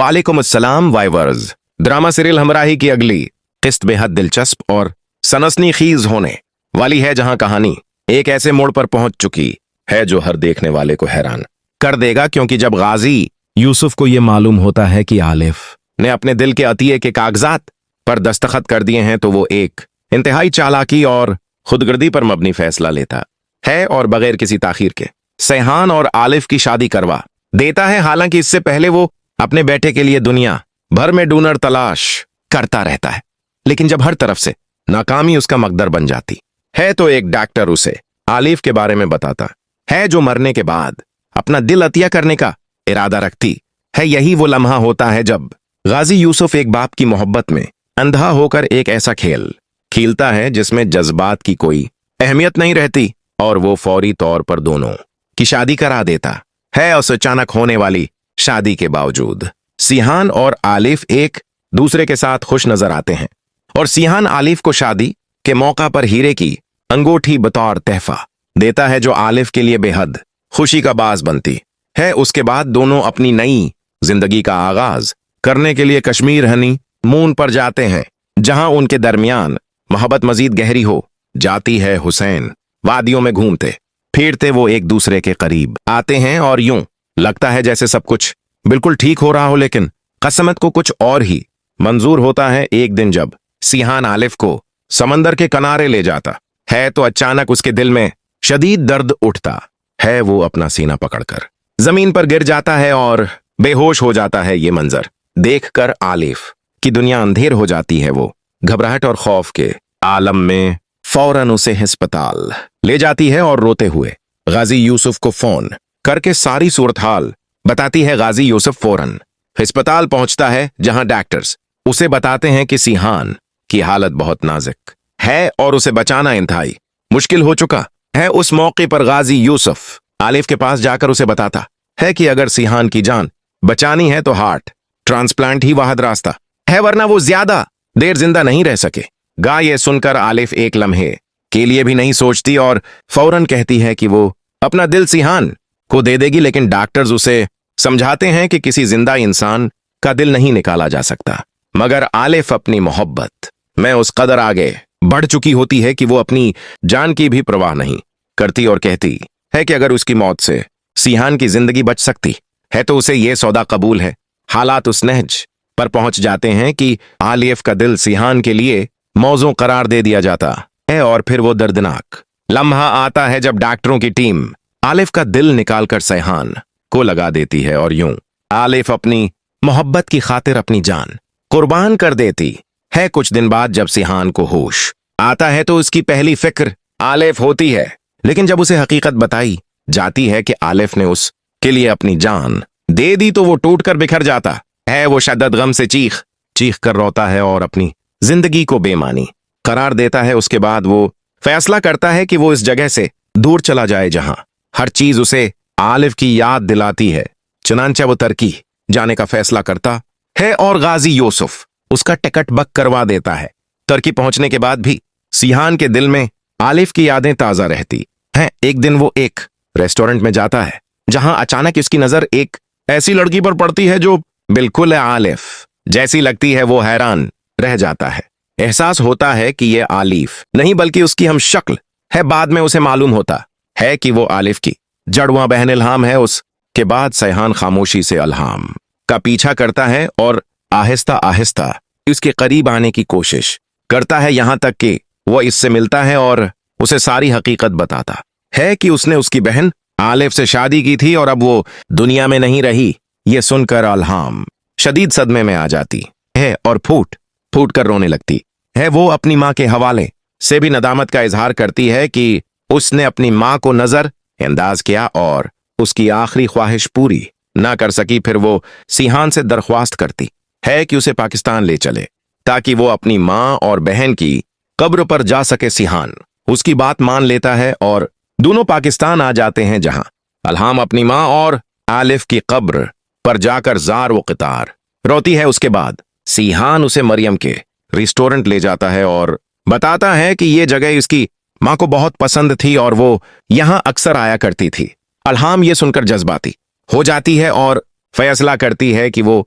वालेकुम अस्सलाम वाइवर्स। Drama serial हमराही की अगली किस्त बेहद दिलचस्प और सनसनीखेज होने वाली है, जहां कहानी एक ऐसे मोड़ पर पहुंच चुकी है जो हर देखने वाले को हैरान कर देगा। क्योंकि जब गाजी यूसुफ को यह मालूम होता है कि आलिफ ने अपने दिल के अतिये के कागजात पर दस्तखत कर दिए हैं, तो वो एक इंतहाई चालाकी और खुदगर्दी पर मबनी फैसला लेता है और बगैर किसी ताखीर के सैहान और आलिफ की शादी करवा देता है। हालांकि इससे पहले वो अपने बेटे के लिए दुनिया भर में डूनर तलाश करता रहता है, लेकिन जब हर तरफ से नाकामी उसका मकदर बन जाती है, तो एक डॉक्टर उसे आलिफ के बारे में बताता है, जो मरने के बाद अपना दिल अतिया करने का इरादा रखती है। यही वो लम्हा होता है जब गाजी यूसुफ एक बाप की मोहब्बत में अंधा होकर एक ऐसा खेल खेलता है जिसमें जज्बात की कोई अहमियत नहीं रहती, और वो फौरी तौर पर दोनों की शादी करा देता है। उस अचानक होने वाली शादी के बावजूद सिहान और आलिफ एक दूसरे के साथ खुश नजर आते हैं, और सिहान आलिफ को शादी के मौका पर हीरे की अंगूठी बतौर तहफा देता है, जो आलिफ के लिए बेहद खुशी का बाज बनती है। उसके बाद दोनों अपनी नई जिंदगी का आगाज करने के लिए कश्मीर हनी मून पर जाते हैं, जहां उनके दरमियान मोहब्बत मजीद गहरी हो जाती है। हुसैन वादियों में घूमते फिरते वो एक दूसरे के करीब आते हैं, और यूं लगता है जैसे सब कुछ बिल्कुल ठीक हो रहा हो, लेकिन कसमत को कुछ और ही मंजूर होता है। एक दिन जब सिहान आलिफ को समंदर के किनारे ले जाता है, तो अचानक उसके दिल में शदीद दर्द उठता है। वो अपना सीना पकड़कर जमीन पर गिर जाता है और बेहोश हो जाता है। ये मंजर देखकर आलिफ की दुनिया अंधेर हो जाती है। वो घबराहट और खौफ के आलम में फौरन उसे अस्पताल ले जाती है और रोते हुए गाजी यूसुफ को फोन करके सारी सूरत हाल बताती है। गाजी यूसुफ फौरन अस्पताल पहुंचता है, जहां डॉक्टर्स उसे बताते हैं कि सिहान की हालत बहुत नाजुक है और उसे बचाना इंतहाई मुश्किल हो चुका है। उस मौके पर गाजी यूसुफ आलिफ के पास जाकर उसे बताता है कि अगर सिहान की जान बचानी है तो हार्ट ट्रांसप्लांट ही वाहिद रास्ता है, वरना वो ज्यादा देर जिंदा नहीं रह सके। ये सुनकर आलिफ एक लम्हे के लिए भी नहीं सोचती और फौरन कहती है कि वो अपना दिल सिहान को दे देगी, लेकिन डॉक्टर्स उसे समझाते हैं कि किसी जिंदा इंसान का दिल नहीं निकाला जा सकता। मगर आलिफ अपनी मोहब्बत में उस कदर आगे बढ़ चुकी होती है कि वो अपनी जान की भी परवाह नहीं करती, और कहती है कि अगर उसकी मौत से सिहान की जिंदगी बच सकती है तो उसे ये सौदा कबूल है। हालात उस नहज पर पहुंच जाते हैं कि आलिफ का दिल सिहान के लिए मौजू करार दे दिया जाता है, और फिर वो दर्दनाक लम्हा आता है जब डॉक्टरों की टीम आलिफ का दिल निकालकर सिहान को लगा देती है, और यूं आलिफ अपनी मोहब्बत की खातिर अपनी जान कुर्बान कर देती है। कुछ दिन बाद जब सिहान को होश आता है, तो उसकी पहली फिक्र आलिफ होती है, लेकिन जब उसे हकीकत बताई जाती है कि आलिफ ने उसके लिए अपनी जान दे दी, तो वो टूटकर बिखर जाता है। वो शद्दत गम से चीख चीख कर रोता है और अपनी जिंदगी को बेमानी करार देता है। उसके बाद वो फैसला करता है कि वो इस जगह से दूर चला जाए जहां हर चीज उसे आलिफ की याद दिलाती है। चुनांचे वो टर्की जाने का फैसला करता है, और गाजी यूसुफ उसका टिकट बुक करवा देता है। टर्की पहुंचने के बाद भी सिहान के दिल में आलिफ की यादें ताजा रहती हैं। एक दिन वो एक रेस्टोरेंट में जाता है, जहां अचानक उसकी नजर एक ऐसी लड़की पर पड़ती है जो बिल्कुल आलिफ जैसी लगती है। वो हैरान रह जाता है। एहसास होता है कि ये आलिफ नहीं बल्कि उसकी हम शक्ल है। बाद में उसे मालूम होता है कि वो आलिफ की जड़वा बहन इल्हाम है। उसके बाद सिहान खामोशी से इल्हाम का पीछा करता है और आहिस्ता आहिस्ता उसके करीब आने की कोशिश करता है, यहां तक कि वो इससे मिलता है और उसे सारी हकीकत बताता है कि उसने उसकी बहन आलिफ से शादी की थी और अब वो दुनिया में नहीं रही। ये सुनकर इल्हाम शदीद सदमे में आ जाती है और फूट फूट कर रोने लगती है। वो अपनी माँ के हवाले से भी नदामत का इजहार करती है कि उसने अपनी माँ को नजर अंदाज किया और उसकी आखिरी ख्वाहिश पूरी ना कर सकी। फिर वो सिहान से दरख्वास्त करती है कि उसे पाकिस्तान ले चले, ताकि वो अपनी माँ और बहन की कब्र पर जा सके। सिहान उसकी बात मान लेता है और दोनों पाकिस्तान आ जाते हैं, जहां इल्हाम अपनी माँ और आलिफ की कब्र पर जाकर जार व क़तार रोती है। उसके बाद सिहान उसे मरियम के रेस्टोरेंट ले जाता है और बताता है कि ये जगह उसकी माँ को बहुत पसंद थी और वो यहां अक्सर आया करती थी। इल्हाम ये सुनकर जज्बाती हो जाती है और फैसला करती है कि वो